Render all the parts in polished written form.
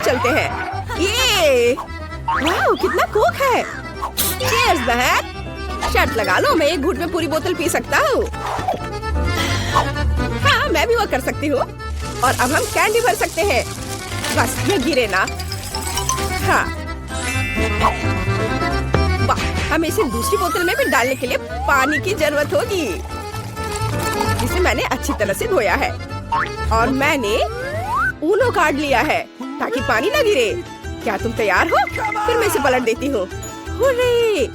चलते हैं। ये वाह कितना कोक है। चीयर्स बहन। शर्त लगा लो, मैं एक घूंट में पूरी बोतल पी सकता हूँ। हाँ मैं भी वो कर सकती हूँ। और अब हम कैंडी भर सकते हैं। बस ये गिरे ना। हाँ वाह, हमें इसे दूसरी बोतल में भी डालने के लिए पानी की जरूरत होगी, जिसे मैंने अच्छी तरह से धोया है। और मैंने ऊनो कार्ड लिया है ताकि पानी ना गिरे। क्या तुम तैयार हो? फिर मैं इसे पलट देती हूँ। हुर्रे!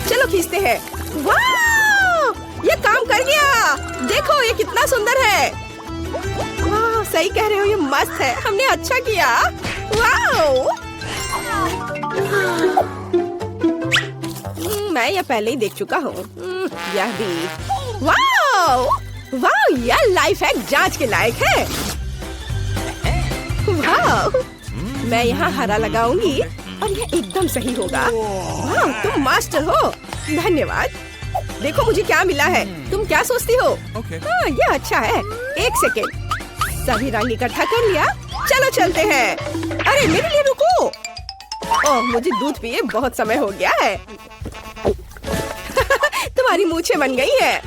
चलो खींचते हैं। वाह! ये काम कर गया। देखो ये कितना सुंदर है। वाह सही कह रहे हो, ये मस्त है। हमने अच्छा किया। वाह! मैं यह पहले ही देख चुका हूँ। यह भी। वाह! वाह यह लाइफ हैक जांच के लायक है। वाह! मैं यहाँ हरा लगाऊंगी और यह एकदम सही होगा। वाह तुम मास्टर हो। धन्यवाद। देखो मुझे क्या मिला है। तुम क्या सोचती हो? हाँ यह अच्छा है। एक सेकेंड, सभी रंग इकट्ठा कर लिया। चलो चलते हैं। अरे मेरे लिए रुको। ओह मुझे दूध पिए बहुत समय हो गया है। तुम्हारी मूछें बन गई है।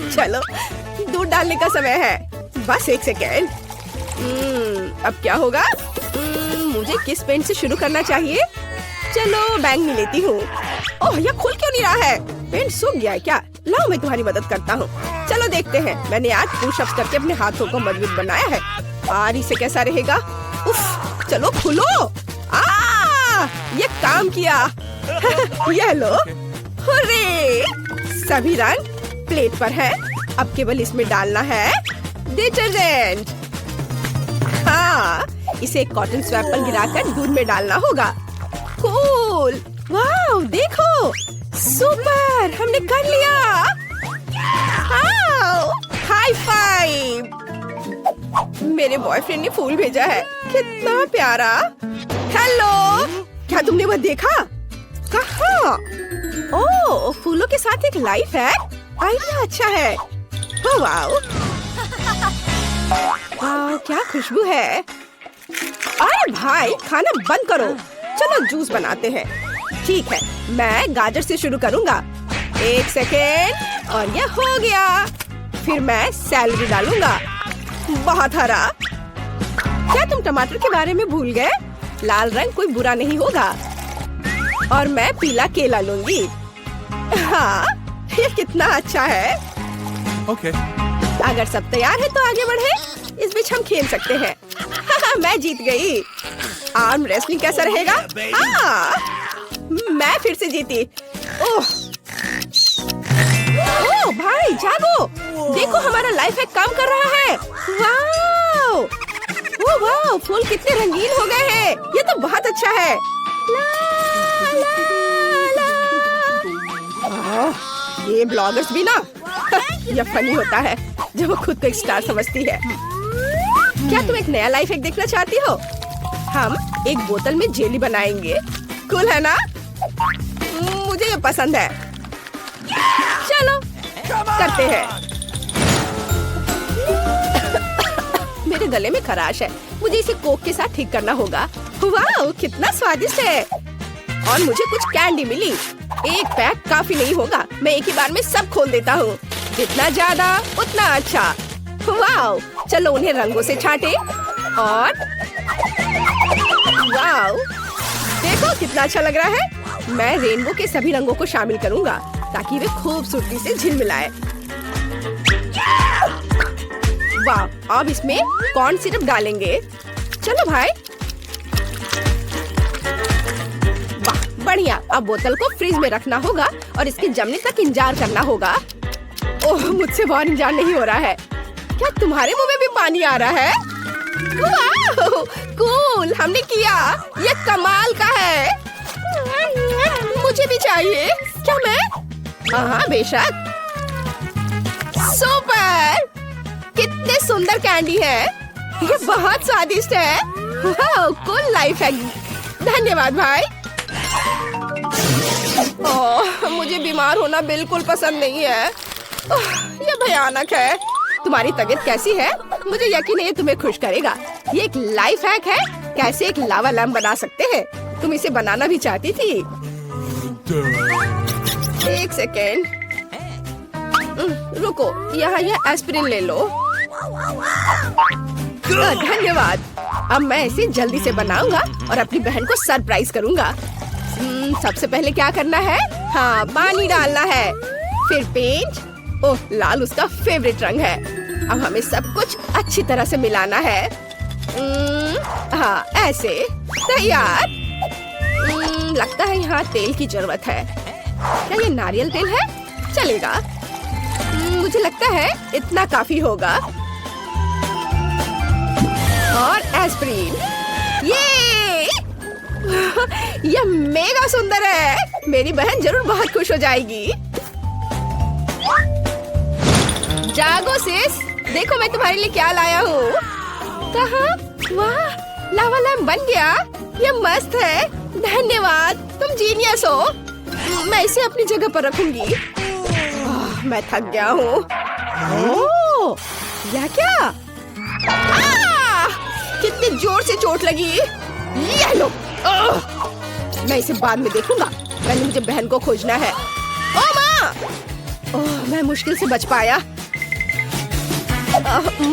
चलो दूध डालने का समय है। बस एक सेकेंड। अब क्या होगा? मुझे किस पेंट से शुरू करना चाहिए? चलो बैंगनी लेती हूँ। ओह यह खुल क्यों नहीं रहा है? पेंट सूख गया है क्या? लाओ मैं तुम्हारी मदद करता हूँ। चलो देखते हैं। मैंने आज पुशअप्स करके अपने हाथों को मजबूत बनाया है। और इसे कैसा रहेगा? उफ, चलो खुलो। ये काम किया। यह लो। हुर्रे! सभी रंग प्लेट पर है। अब केवल इसमें डालना है डिटर्जेंट। हाँ इसे एक कॉटन स्वैप पर गिराकर दूध में डालना होगा। कूल! वाह देखो, सुपर! हमने कर लिया। High five! मेरे बॉयफ्रेंड ने फूल भेजा है। कितना प्यारा। हेलो, क्या तुमने वह देखा? कहाँ? ओह फूलों के साथ एक लाइफ है। आइडिया अच्छा है। Oh wow! क्या खुशबू है। अरे भाई खाना बंद करो। चलो जूस बनाते हैं। ठीक है, मैं गाजर से शुरू करूँगा। एक सेकेंड, और यह हो गया। फिर मैं सैलरी डालूंगा। बहुत हरा। क्या तुम टमाटर के बारे में भूल गए? लाल रंग कोई बुरा नहीं होगा। और मैं पीला केला लूंगी। हाँ ये कितना अच्छा है। ओके। अगर सब तैयार है तो आगे बढ़े। इस बीच हम खेल सकते हैं। मैं जीत गई। आर्म रेसलिंग कैसा रहेगा? हाँ मैं फिर से जीती। ओह भाई जागो। देखो हमारा लाइफ हैक काम कर रहा है। वाओ! ओह वाओ, फूल कितने रंगीन हो गए हैं। ये तो बहुत अच्छा है। ला, ला, ला। ये ब्लॉगर्स भी ना यह फनी होता है जब वो खुद को एक स्टार समझती है। क्या तुम एक नया लाइफ हैक देखना चाहती हो? हम एक बोतल में जेली बनाएंगे। कूल है ना? मुझे ये पसंद है। चलो करते हैं। मेरे गले में खराश है। मुझे इसे कोक के साथ ठीक करना होगा। वाह कितना स्वादिष्ट है। और मुझे कुछ कैंडी मिली। एक पैक काफी नहीं होगा। मैं एक ही बार में सब खोल देता हूँ। जितना ज्यादा उतना अच्छा। वाह चलो उन्हें रंगों से छांटे। और वाह देखो कितना अच्छा लग रहा है। मैं रेनबो के सभी रंगों को शामिल करूँगा ताकि वे खूबसूरती से झिलमिलाए। वाह अब इसमें कॉर्न सिरप डालेंगे। चलो भाई। वाह बढ़िया। अब बोतल को फ्रिज में रखना होगा और इसके जमने तक इंतजार करना होगा। ओह मुझसे बहुत इंतजार नहीं हो रहा है। क्या तुम्हारे मुंह में भी पानी आ रहा है? वाह कूल, हमने किया। ये कमाल का है। मुझे भी चाहिए। क्या मैं? हाँ बेशक। सुपर! कितने सुंदर कैंडी है। ये बहुत स्वादिष्ट है। वाह कूल लाइफ है। धन्यवाद भाई। ओह मुझे बीमार होना बिल्कुल पसंद नहीं है। ये भयानक है। तुम्हारी तबीयत कैसी है? मुझे यकीन है ये तुम्हें खुश करेगा। ये एक लाइफ हैक है। कैसे एक लावा लैम्प बना सकते हैं। तुम इसे बनाना भी चाहती थी। एक सेकेंड, रुको, यहाँ यह एस्पिरिन ले लो। धन्यवाद। अब मैं इसे जल्दी से बनाऊंगा और अपनी बहन को सरप्राइज करूंगा। सबसे पहले क्या करना है? हाँ, पानी डालना है, फिर पेंट। ओह, लाल उसका फेवरेट रंग है। अब हमें सब कुछ अच्छी तरह से मिलाना है। हाँ, ऐसे। तैयार। लगता है यहाँ तेल की जरूरत है। क्या ये नारियल तेल है? चलेगा। मुझे लगता है इतना काफी होगा। और एस्पिरिन। ये यह मेगा सुंदर है। मेरी बहन जरूर बहुत खुश हो जाएगी। जागो सिस, देखो मैं तुम्हारे लिए क्या लाया हूँ। कहाँ? वाह, लावा लैम्प बन गया। ये मस्त है। धन्यवाद, तुम जीनियस हो। मैं इसे अपनी जगह पर रखूंगी। मैं थक गया हूँ। ओह, यह क्या? कितनी जोर से चोट लगी। ये लो। मैं इसे बाद में देखूंगा। पहले मुझे बहन को खोजना है। ओ माँ! ओह, मैं मुश्किल से बच पाया।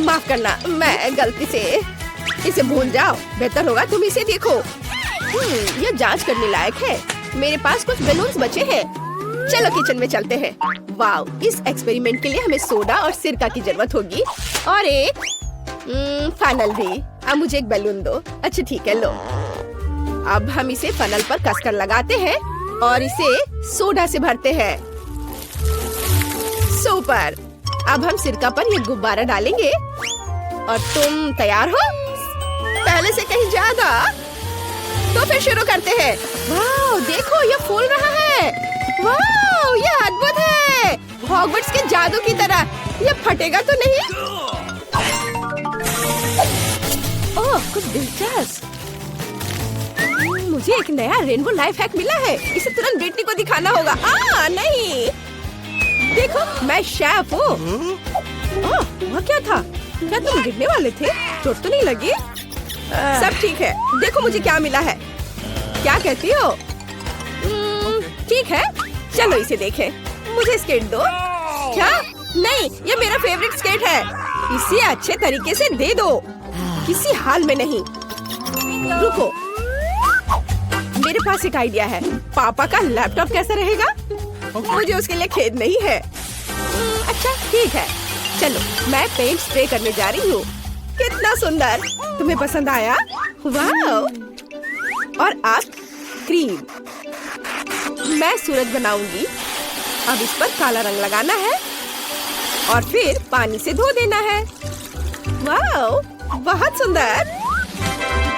माफ करना, मैं गलती से। इसे भूल जाओ। बेहतर होगा तुम इसे देखो। यह जांच करने लायक है। मेरे पास कुछ बैलून्स बचे हैं। चलो किचन में चलते हैं। वाओ, इस एक्सपेरिमेंट के लिए हमें सोडा और सिरका की जरूरत होगी और एक फनल भी। अब मुझे एक बैलून दो। अच्छा ठीक है, लो। अब हम इसे फनल पर कसकर लगाते हैं और इसे सोडा से भरते हैं। सुपर। अब हम सिरका पर ये गुब्बारा डालेंगे और तुम तैयार हो? पहले से कहीं ज्यादा। तो फिर शुरू करते हैं। वाह, देखो ये फूल रहा है। वाह, ये अद्भुत है। हॉगवर्ट्स के जादू की तरह। ये फटेगा तो नहीं? ओह, कुछ दिलचस्प। मुझे एक नया रेनबो लाइफ हैक मिला है। इसे तुरंत ब्रिटनी को दिखाना होगा। नहीं, देखो मैं शेफ हूँ। वह क्या था? क्या तुम गिरने वाले थे? चोट तो नहीं लगी? सब ठीक है। देखो मुझे क्या मिला है। क्या कहती हो? ठीक है, चलो इसे देखें। मुझे स्केट दो। क्या? नहीं, ये मेरा फेवरेट स्केट है। इसे अच्छे तरीके से दे दो। किसी हाल में नहीं। रुको, मेरे पास एक आइडिया है। पापा का लैपटॉप कैसा रहेगा? मुझे उसके लिए खेद नहीं है। अच्छा ठीक है, चलो मैं पेंट स्प्रे करने जा रही हूँ। कितना सुंदर। तुम्हें पसंद आया? वाह। और अब क्रीम। मैं सूरज बनाऊंगी। अब इस पर काला रंग लगाना है और फिर पानी से धो देना है। वाह, बहुत सुंदर।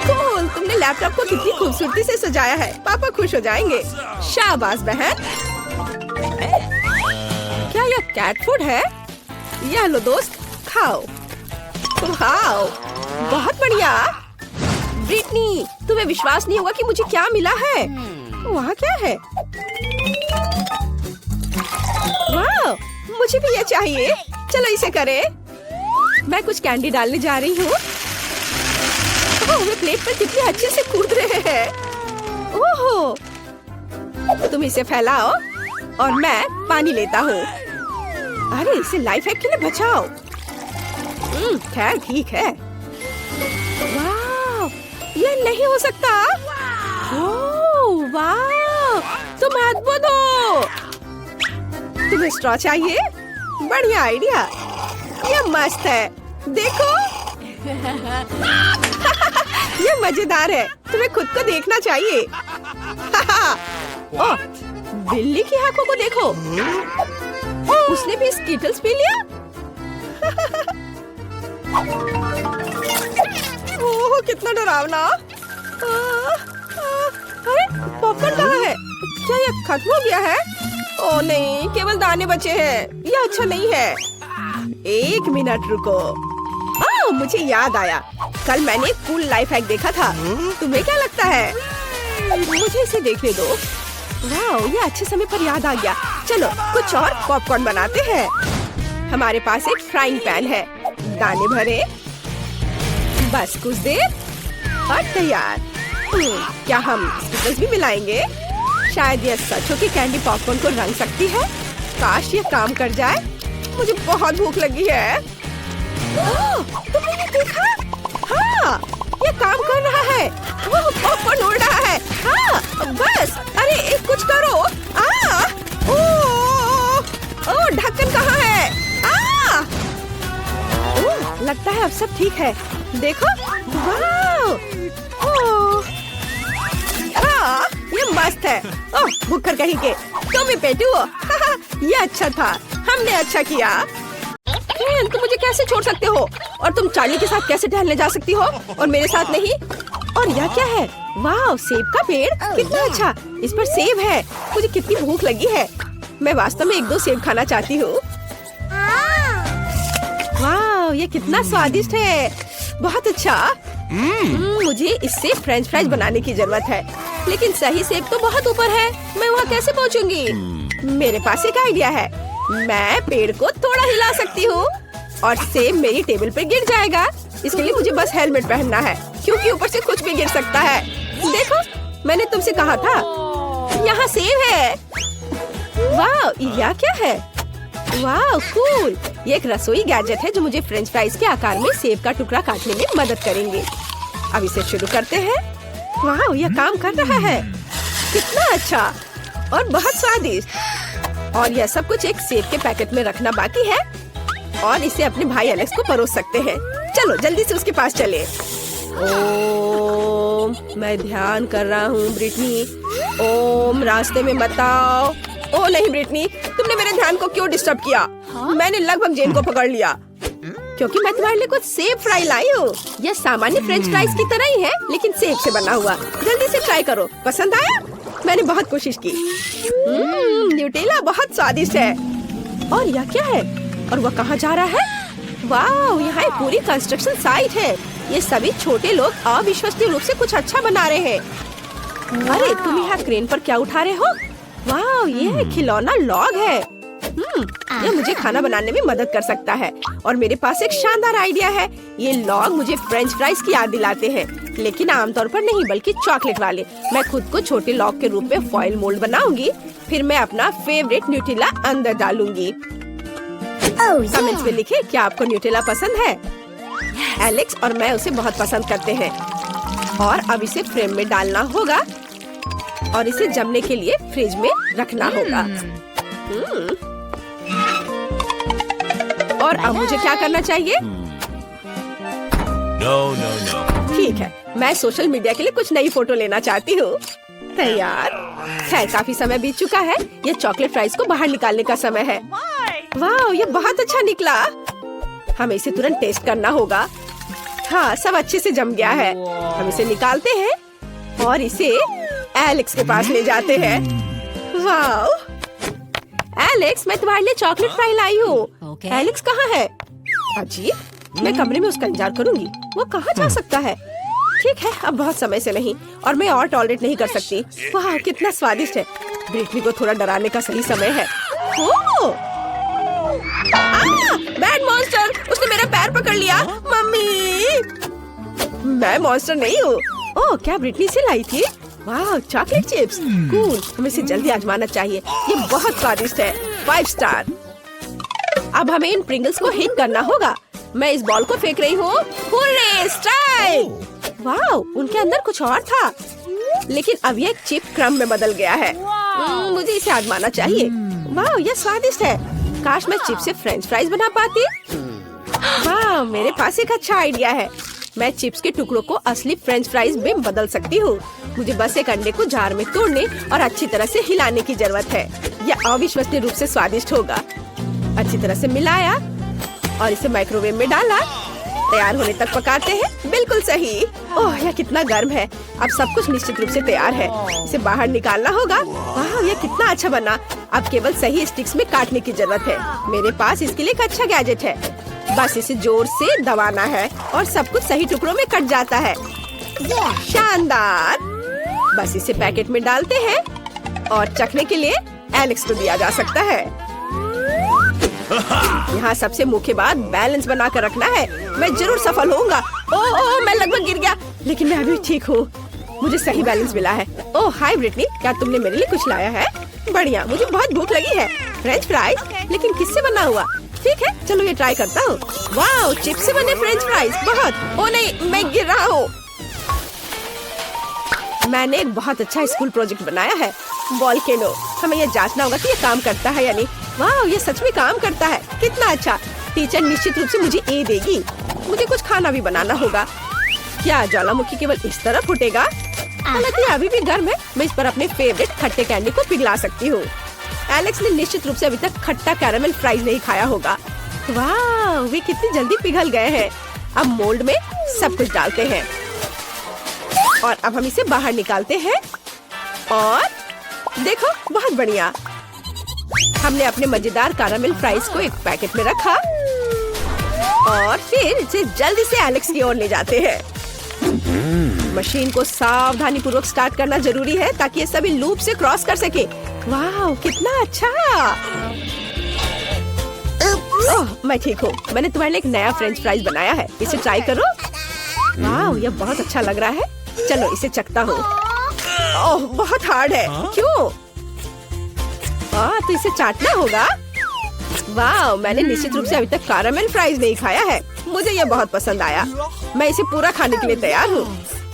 कूल, तुमने लैपटॉप को कितनी खूबसूरती से सजाया है। पापा खुश हो जाएंगे। शाबाश बहन। क्या यह कैट फूड है? यह लो दोस्त, खाओ। वाह, बहुत बढ़िया। ब्रिटनी, तुम्हें विश्वास नहीं होगा कि मुझे क्या मिला है। वहाँ क्या है? वाह, मुझे भी ये चाहिए। चलो इसे करें। मैं कुछ कैंडी डालने जा रही हूँ। वे प्लेट पर कितने अच्छे से कूद रहे हैं। ओहो, तुम इसे फैलाओ और मैं पानी लेता हूँ। अरे इसे लाइफ हैक के लिए बचाओ। खैर ठीक है। वाह, ये नहीं हो सकता। ओह वाह, तुम अद्भुत हो। तुम्हें स्ट्रॉ चाहिए? बढ़िया आइडिया। ये मस्त है। देखो। ये मजेदार है। तुम्हें खुद को देखना चाहिए। ओह, बिल्ली की आंखों को देखो। उसने भी स्कीटल्स पी लिया। ओह, कितना डरावना। अरे पॉपकॉर्न कहाँ है? क्या ये खत्म हो गया है? ओह नहीं, केवल दाने बचे हैं। ये अच्छा नहीं है। एक मिनट रुको। मुझे याद आया, कल मैंने एक कूल लाइफ हैक देखा था। तुम्हें क्या लगता है? मुझे इसे देखने दो। वाह, ये अच्छे समय पर याद आ गया। चलो कुछ और पॉपकॉर्न बनाते हैं। हमारे पास एक फ्राइंग पैन है। दाने भरे, बस कुछ देर और तैयार। क्या हम स्टिकर्स भी मिलाएंगे? शायद ये सच हो कि कैंडी पॉपकॉर्न को रंग सकती है। काश ये काम कर जाए। मुझे बहुत भूख लगी है। तुमने ये देखा? हाँ, ये काम कर रहा है। वो पॉपकॉर्न उड़ रहा है। हाँ, बस। अरे कुछ करो। ओह, ढक्कन कहाँ है? लगता है अब सब ठीक है। देखो, वाह! ओह, ये मस्त है। ओह, भूखर कहीं के। तुम ही पेटू हो। ये अच्छा था। हमने अच्छा किया। तुम मुझे कैसे छोड़ सकते हो? और तुम चार्ली के साथ कैसे टहलने जा सकती हो और मेरे साथ नहीं? और यह क्या है? वाह, सेब का पेड़। कितना अच्छा। इस पर सेब है। मुझे कितनी भूख लगी है। मैं वास्तव में 1-2 सेब खाना चाहती हूँ। वाह, ये कितना स्वादिष्ट है। बहुत अच्छा। मुझे इससे फ्रेंच फ्राइज बनाने की जरूरत है, लेकिन सही सेब तो बहुत ऊपर है। मैं वहाँ कैसे पहुँचूंगी? मेरे पास एक आइडिया है। मैं पेड़ को थोड़ा हिला सकती हूँ और सेब मेरी टेबल पर गिर जाएगा। इसके लिए मुझे बस हेलमेट पहनना है, क्योंकि ऊपर से कुछ भी गिर सकता है। देखो, मैंने तुमसे कहा था। यहाँ सेब है। वाह, यह क्या है? वाह, कूल। ये एक रसोई गैजेट है जो मुझे फ्रेंच फ्राइज के आकार में सेब का टुकड़ा काटने में मदद करेंगे। अब इसे शुरू करते हैं। वाह, यह काम कर रहा है। कितना अच्छा और बहुत स्वादिष्ट। और यह सब कुछ एक सेब के पैकेट में रखना बाकी है और इसे अपने भाई एलेक्स को परोस सकते हैं। चलो जल्दी से उसके पास चले। ओम, मैं ध्यान कर रहा हूँ ब्रिटनी। ओम, रास्ते में मत आओ। ओह नहीं ब्रिटनी, तुमने मेरे ध्यान को क्यों डिस्टर्ब किया? मैंने लगभग जेन को पकड़ लिया, क्योंकि मैं तुम्हारे लिए कुछ सेब फ्राई लाई हूँ। यह सामान्य फ्रेंच फ्राइज की तरह ही है, लेकिन सेब से बना हुआ। जल्दी से ट्राई करो। पसंद आया? मैंने बहुत कोशिश की। न्यूटेला बहुत स्वादिष्ट है। और यह क्या है? और वह कहाँ जा रहा है? वाह, यहाँ एक पूरी कंस्ट्रक्शन साइट है। ये सभी छोटे लोग अविश्वसनीय रूप से कुछ अच्छा बना रहे हैं। अरे, तुम यहाँ क्रेन पर क्या उठा रहे हो? वाह, ये खिलौना लॉग है। यह मुझे खाना बनाने में मदद कर सकता है। और मेरे पास एक शानदार आइडिया है। ये लॉग मुझे फ्रेंच फ्राइज की याद दिलाते हैं, लेकिन आमतौर पर नहीं, बल्कि चॉकलेट वाले। मैं खुद को छोटे लॉग के रूप में फॉइल मोल्ड बनाऊंगी। फिर मैं अपना फेवरेट न्यूटेला अंदर डालूंगी। कमेंट्स में लिखे क्या आपको न्यूटेला पसंद है। एलेक्स और मैं उसे बहुत पसंद करते हैं। और अब इसे फ्रेम में डालना होगा और इसे जमने के लिए फ्रिज में रखना होगा। और अब मुझे क्या करना चाहिए? No. ठीक है, मैं सोशल मीडिया के लिए कुछ नई फोटो लेना चाहती हूँ। तैयार है। काफी समय बीत चुका है। ये चॉकलेट फ्राइज को बाहर निकालने का समय है। वाह, ये बहुत अच्छा निकला। हमें इसे तुरंत टेस्ट करना होगा। हाँ, सब अच्छे से जम गया है। हम इसे निकालते हैं और इसे एलेक्स के पास ले जाते हैं। वाह, एलेक्स, मैं तुम्हारे लिए चॉकलेट फ्राई लाई हूँ। एलेक्स कहाँ है? अजीब, मैं कमरे में उसका इंतजार करूंगी। वो कहाँ जा सकता है? ठीक है, अब बहुत समय से नहीं और मैं और टॉलरेट नहीं कर सकती। वाह, कितना स्वादिष्ट है। ब्रिटनी को थोड़ा डराने का सही समय है। बैड मॉन्स्टर, उसने मेरा पैर पकड़ लिया। मम्मी, मैं मॉन्स्टर नहीं हूँ। ओह, क्या ब्रिटनी से लाई थी? वाह, चॉकलेट चिप्स, कूल। हमें इसे जल्दी आजमाना चाहिए। ये बहुत स्वादिष्ट है। 5 स्टार। अब हमें इन प्रिंगल्स को हिट करना होगा। मैं इस बॉल को फेंक रही हूँ। Hurray, strike! वाह, उनके अंदर कुछ और था, लेकिन अब ये चिप क्रम में बदल गया है। मुझे इसे आजमाना चाहिए। वाह, ये स्वादिष्ट है। काश मैं चिप से फ्रेंच फ्राइज बना पाती। वाह, मेरे पास एक अच्छा आइडिया है। मैं चिप्स के टुकड़ों को असली फ्रेंच फ्राइज में बदल सकती हूँ। मुझे बस एक अंडे को जार में तोड़ने और अच्छी तरह से हिलाने की जरूरत है। यह अविश्वसनीय रूप से स्वादिष्ट होगा। अच्छी तरह से मिलाया और इसे माइक्रोवेव में डाला। तैयार होने तक पकाते हैं। बिल्कुल सही। ओह, यह कितना गर्म है। अब सब कुछ निश्चित रूप से तैयार है। इसे बाहर निकालना होगा। वाह, यह कितना अच्छा बना। अब केवल सही स्टिक्स में काटने की जरूरत है। मेरे पास इसके लिए एक अच्छा गैजेट है। बस इसे जोर से दबाना है और सब कुछ सही टुकड़ों में कट जाता है। शानदार। बस इसे पैकेट में डालते हैं और चखने के लिए एलेक्स को दिया जा सकता है। यहाँ सबसे मुख्य बात बैलेंस बना कर रखना है। मैं जरूर सफल होऊंगा। ओह मैं लगभग गिर गया, लेकिन मैं अभी ठीक हूँ। मुझे सही बैलेंस मिला है। ओह हाय ब्रिटनी, क्या तुमने मेरे लिए कुछ लाया है? बढ़िया, मुझे बहुत भूख लगी है। फ्रेंच फ्राइज, लेकिन किससे बना हुआ? ठीक है, चलो ये ट्राई करता हूँ। वाह, चिप्स से बने फ्रेंच फ्राइज, बहुत। ओ नहीं, मैं गिर रहा हूँ। मैंने एक बहुत अच्छा स्कूल प्रोजेक्ट बनाया है, वॉल्केनो। हमें ये जांचना होगा कि ये काम करता है या नहीं। वाह, ये सच में काम करता है, कितना अच्छा। टीचर निश्चित रूप से मुझे ए देगी। मुझे कुछ खाना भी बनाना होगा। क्या ज्वालामुखी केवल इस तरह फूटेगा? हालांकि अभी भी गर्म है। मैं इस पर अपने फेवरेट खट्टे कैंडी को पिघला सकती हूँ। एलेक्स ने निश्चित रूप से अभी तक खट्टा कैरामेल फ्राइज नहीं खाया होगा। वाह, वे कितनी जल्दी पिघल गए हैं। अब मोल्ड में सब कुछ डालते हैं और अब हम इसे बाहर निकालते हैं। और देखो, बहुत बढ़िया। हमने अपने मजेदार कैरामेल फ्राइज को एक पैकेट में रखा और फिर इसे जल्दी से एलेक्स की ओर ले जाते हैं। मशीन को सावधानी पूर्वक स्टार्ट करना जरूरी है ताकि ये सभी लूप से क्रॉस कर सके। वाह, कितना अच्छा। ओह, मैं ठीक हूँ। मैंने तुम्हारे लिए एक नया फ्रेंच फ्राइज बनाया है, इसे ट्राई करो। वाह, यह बहुत अच्छा लग रहा है। चलो इसे चखता हूँ। ओह, बहुत हार्ड है। क्यों? तो इसे चाटना होगा। वाह, मैंने निश्चित रूप से अभी तक कैरामेल फ्राइज नहीं खाया है। मुझे यह बहुत पसंद आया। मैं इसे पूरा खाने के लिए तैयार हूँ।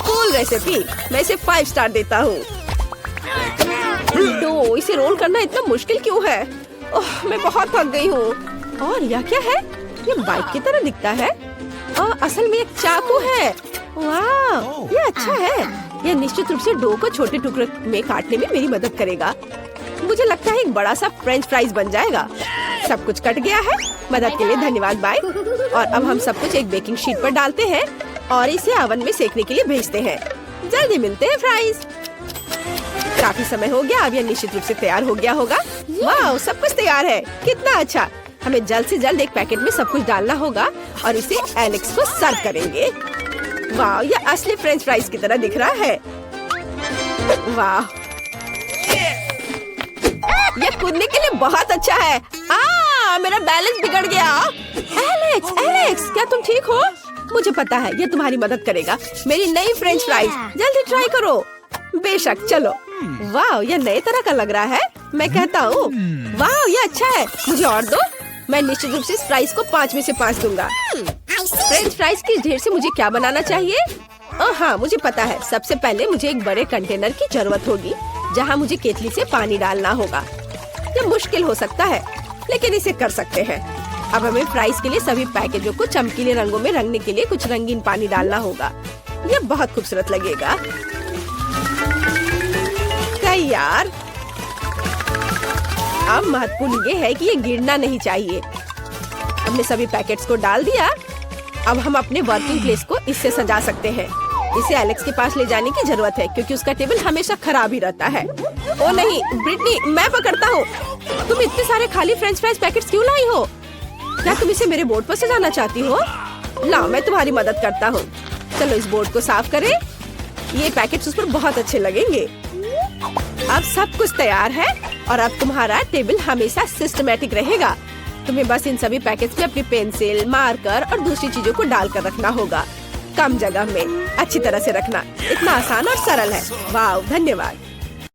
कूल रेसिपी, मैं इसे 5 स्टार देता हूँ। दो, इसे रोल करना इतना मुश्किल क्यों है? ओह, मैं बहुत थक गई हूँ। और यह क्या है? ये बाइक की तरह दिखता है। असल में एक चाकू है। वाह, ये अच्छा है। यह निश्चित रूप से डो को छोटे टुकड़ों में काटने में मेरी मदद करेगा। मुझे लगता है एक बड़ा सा फ्रेंच फ्राइज बन जाएगा। सब कुछ कट गया है। मदद के लिए धन्यवाद बाय। और अब हम सब कुछ एक बेकिंग शीट पर डालते हैं और इसे ओवन में सेकने के लिए भेजते हैं। जल्दी मिलते हैं फ्राइज। काफी समय हो गया, अब यह निश्चित रूप से तैयार हो गया होगा। वाह, सब कुछ तैयार है, कितना अच्छा। हमें जल्द से जल्द एक पैकेट में सब कुछ डालना होगा और इसे एलेक्स को सर्व करेंगे। वाह, यह असली फ्रेंच फ्राइज की तरह दिख रहा है। वाह, यह कूदने के लिए बहुत अच्छा है। मेरा बैलेंस बिगड़ गया। एलेक्स, एलेक्स, क्या तुम ठीक हो? मुझे पता है यह तुम्हारी मदद करेगा। मेरी नई फ्रेंच फ्राइज, जल्दी ट्राई करो। बेशक, चलो। वाह, यह नए तरह का लग रहा है। मैं कहता हूँ, वाह, यह अच्छा है। मुझे और दो। मैं निश्चित रूप से इस फ्राइज को 5 में से 5 दूंगा। फ्रेंच फ्राइज के ढेर से मुझे क्या बनाना चाहिए? हाँ, मुझे पता है। सबसे पहले मुझे एक बड़े कंटेनर की जरूरत होगी जहाँ मुझे केतली से पानी डालना होगा। यह मुश्किल हो सकता है, लेकिन इसे कर सकते हैं। अब हमें फ्राइज के लिए सभी पैकेजों को चमकीले रंगों में रंगने के लिए कुछ रंगीन पानी डालना होगा। यह बहुत खूबसूरत लगेगा। तैयार। अब महत्वपूर्ण ये है कि ये गिरना नहीं चाहिए। हमने सभी पैकेट्स को डाल दिया। अब हम अपने वर्किंग प्लेस को इससे सजा सकते हैं। इसे एलेक्स के पास ले जाने की जरूरत है क्योंकि उसका टेबल हमेशा खराब ही रहता है। ओ नहीं, ब्रिटनी, मैं पकड़ता हूँ। तुम इतने सारे खाली फ्रेंच फ्राइज पैकेट्स क्यों लाई हो? क्या तुम इसे मेरे बोर्ड पर सजाना चाहती हो? लाओ, मैं तुम्हारी मदद करता हूँ। चलो इस बोर्ड को साफ करें। ये पैकेट्स उस पर बहुत अच्छे लगेंगे। अब सब कुछ तैयार है और अब तुम्हारा टेबल हमेशा सिस्टमैटिक रहेगा। तुम्हें बस इन सभी पैकेट्स में अपनी पेंसिल, मार्कर और दूसरी चीजों को डालकर रखना होगा। कम जगह में अच्छी तरह से रखना। इतना आसान और सरल है। वाह, धन्यवाद।